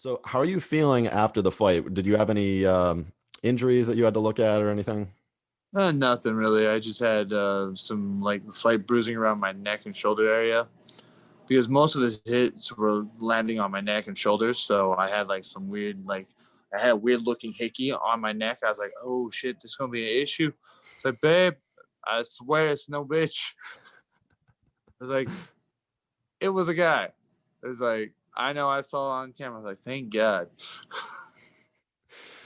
So, how are you feeling after the fight? Did you have any injuries that you had to look at or anything? Nothing really. I just had some like slight bruising around my neck and shoulder area because most of the hits were landing on my neck and shoulders. So I had like some weird, like I had a weird looking hickey on my neck. I was like, oh shit, this is gonna be an issue. It's like, babe, I swear it's no bitch. It's like it was a guy. It was like I know I saw it on camera. I was like, thank God.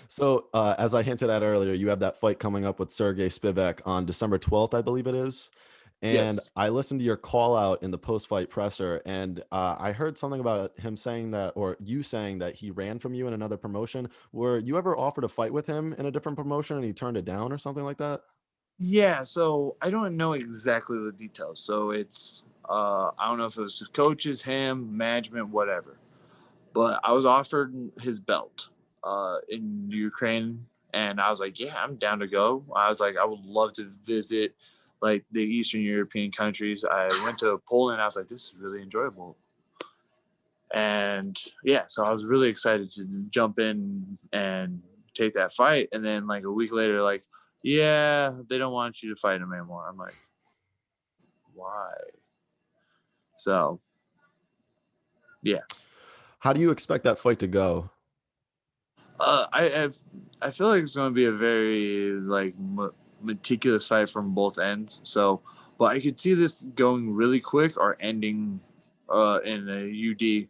So, as I hinted at earlier, you have that fight coming up with Sergey Spivak on December 12th, I believe it is. And Yes. I listened to your call out in the post fight presser, and I heard something about him saying that, or you saying that he ran from you in another promotion. Were you ever offered a fight with him in a different promotion and he turned it down or something like that? Yeah, so I don't know exactly the details. So it's I don't know if it was his coaches, him, management, whatever. But I was offered his belt in Ukraine and I was like, yeah, I'm down to go. I was like, I would love to visit like the Eastern European countries. I went to Poland. I was like, this is really enjoyable. And yeah, so I was really excited to jump in and take that fight. And then like a week later, like, yeah, they don't want you to fight him anymore. I'm like, why? So yeah, How do you expect that fight to go? I feel like it's going to be a very like meticulous fight from both ends. So, but I could see this going really quick or ending in a UD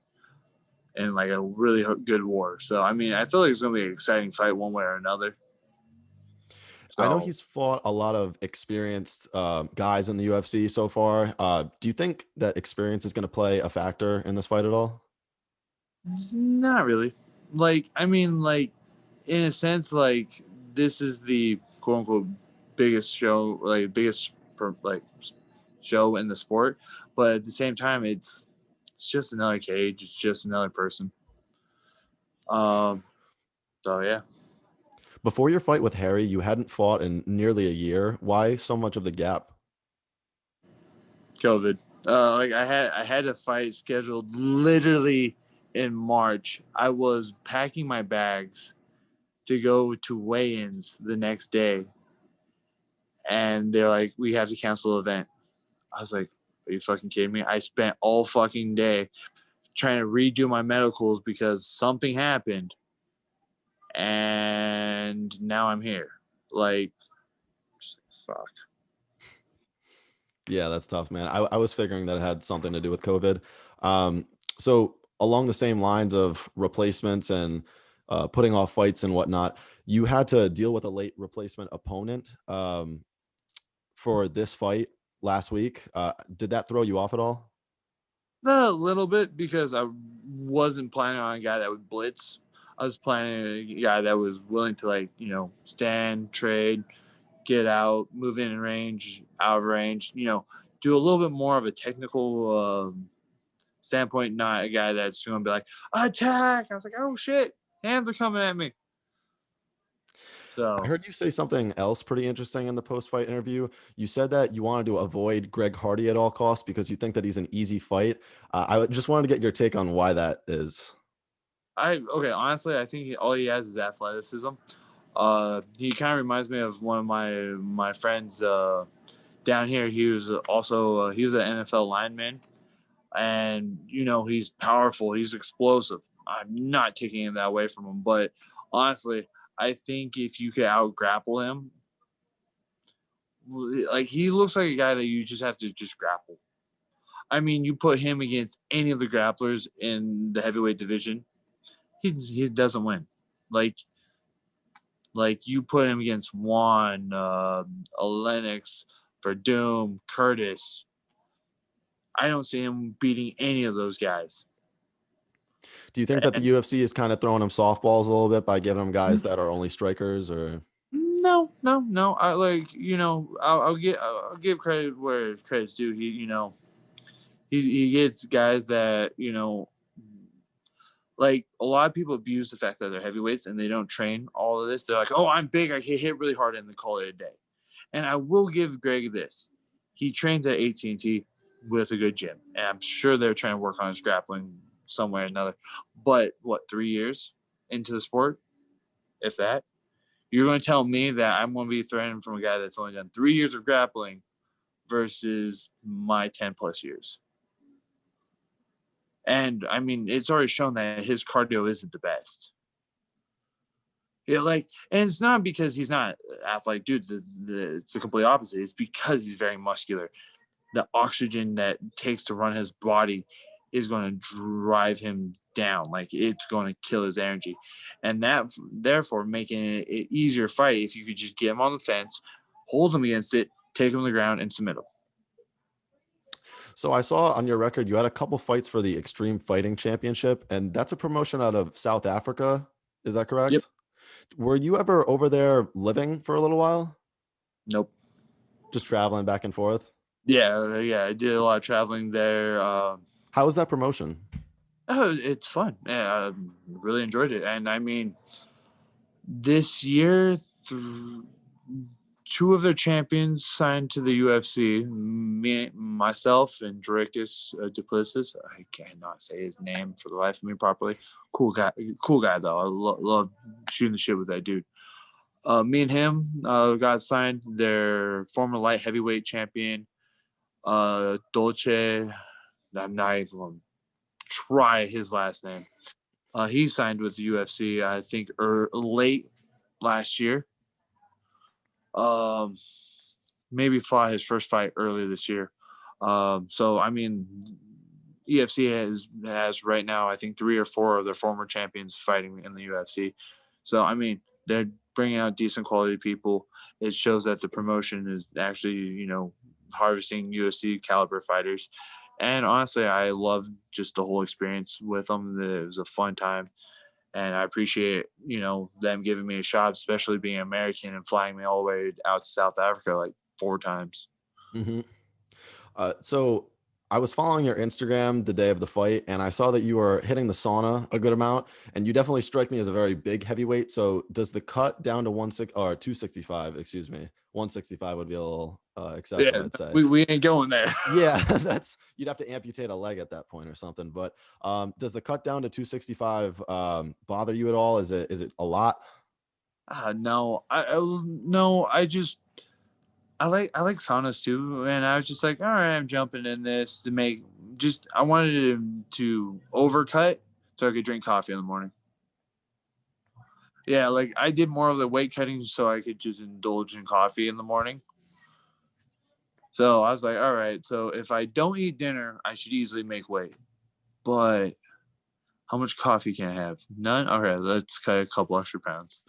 in like a really good war. So I mean, I feel like it's going to be an exciting fight one way or another. I know So he's fought a lot of experienced guys in the UFC so far. Do you think that experience is going to play a factor in this fight at all? not really. Like I mean, like in a sense, like this is the quote unquote biggest show, like biggest like show in the sport, but at the same time, it's just another cage. It's just another person. Um. So yeah, Before your fight with Harry, you hadn't fought in nearly a year. Why so much of the gap? COVID. Like I had a fight scheduled literally in March. I was packing my bags to go to weigh-ins the next day, and they're like, "We have to cancel the event." I was like, "Are you fucking kidding me?" I spent all fucking day trying to redo my medicals because something happened, and now I'm here. Like, fuck. Yeah, that's tough, man. I was figuring that it had something to do with COVID. So along the same lines of replacements and putting off fights and whatnot, you had to deal with a late replacement opponent for this fight last week. Did that throw you off at all? A little bit because I wasn't planning on a guy that would blitz. I was planning a guy that was willing to like stand, trade, get out, move in range, out of range. Do a little bit more of a technical standpoint, not a guy that's going to be like attack. I was like, oh shit, hands are coming at me. I So heard you say something else pretty interesting in the post-fight interview. You said that you wanted to avoid Greg Hardy at all costs because you think that he's an easy fight. I just wanted to get your take on why that is. okay, honestly, I think all he has is athleticism. He kind of reminds me of one of my friends down here. He was also he was an NFL lineman, and he's powerful. He's explosive. I'm not taking that away from him, but honestly, I think if you could out grapple him, like he looks like a guy that you just have to just grapple. I mean, you put him against any of the grapplers in the heavyweight division, he doesn't win. Like you put him against Juan, Lennox, Verdum, Curtis. I don't see him beating any of those guys. Do you think that the And UFC is kind of throwing him softballs a little bit by giving him guys that are only strikers or no, no, no. I like I'll give credit where credit's due. He gets guys that like a lot of people abuse the fact that they're heavyweights and they don't train all of this. They're like, oh, I'm big, I can hit really hard, and then call it a day. And I will give Greg this: he trains at AT&T with a good gym, and I'm sure they're trying to work on his grappling some way or another. But what, 3 years into the sport, if that, you're going to tell me that I'm going to be threatened from a guy that's only done 3 years of grappling versus my 10 plus years. And I mean, it's already shown that his cardio isn't the best. Yeah, like, and it's not because he's not athletic, dude. It's the complete opposite. It's because he's very muscular. The oxygen that it takes to run his body is going to drive him down. Like, it's going to kill his energy, and that therefore making it an easier fight if you could just get him on the fence, hold him against it, take him to the ground, and submit him. So I saw on your record you had a couple fights for the Extreme Fighting Championship, and that's a promotion out of South Africa. Is that Yep. correct? Were you ever over there living for a little while? Nope. Just traveling back and forth? Yeah. I did a lot of traveling there. How was that promotion? Oh, it's fun. Yeah, I really enjoyed it. And I mean, this year, two of their champions signed to the UFC. Myself, and Dricus Duplessis. I cannot say his name for the life of me properly. Cool guy though. I love shooting the shit with that dude. Me and him got signed. Their former light heavyweight champion, Dolce. I'm not even going to try his last name. He signed with the UFC, I think, late last year. Maybe fought his first fight earlier this year. So I mean, UFC has right now, I think, 3 or 4 of their former champions fighting in the UFC. So I mean, they're bringing out decent quality people. It shows that the promotion is actually, harvesting UFC caliber fighters. And honestly, I loved just the whole experience with them. It was a fun time. And I appreciate, them giving me a shot, especially being American and flying me all the way out to South Africa like 4 times. Hmm. So I was following your Instagram the day of the fight, and I saw that you were hitting the sauna a good amount, and you definitely strike me as a very big heavyweight. So does the cut down to 265? Excuse me, 165 would be a little excessive, Yeah, I'd say. we ain't going there. Yeah, that's you'd have to amputate a leg at that point or something. But does the cut down to 265 bother you at all? Is it a lot? No, no. I like saunas too, and I was just like, all right, I'm jumping in this to make just. I wanted to overcut so I could drink coffee in the morning. Yeah, like I did more of the weight cutting so I could just indulge in coffee in the morning. So I was like, all right, so if I don't eat dinner, I should easily make weight. But how much coffee can I have? None? All right, let's cut a couple extra pounds.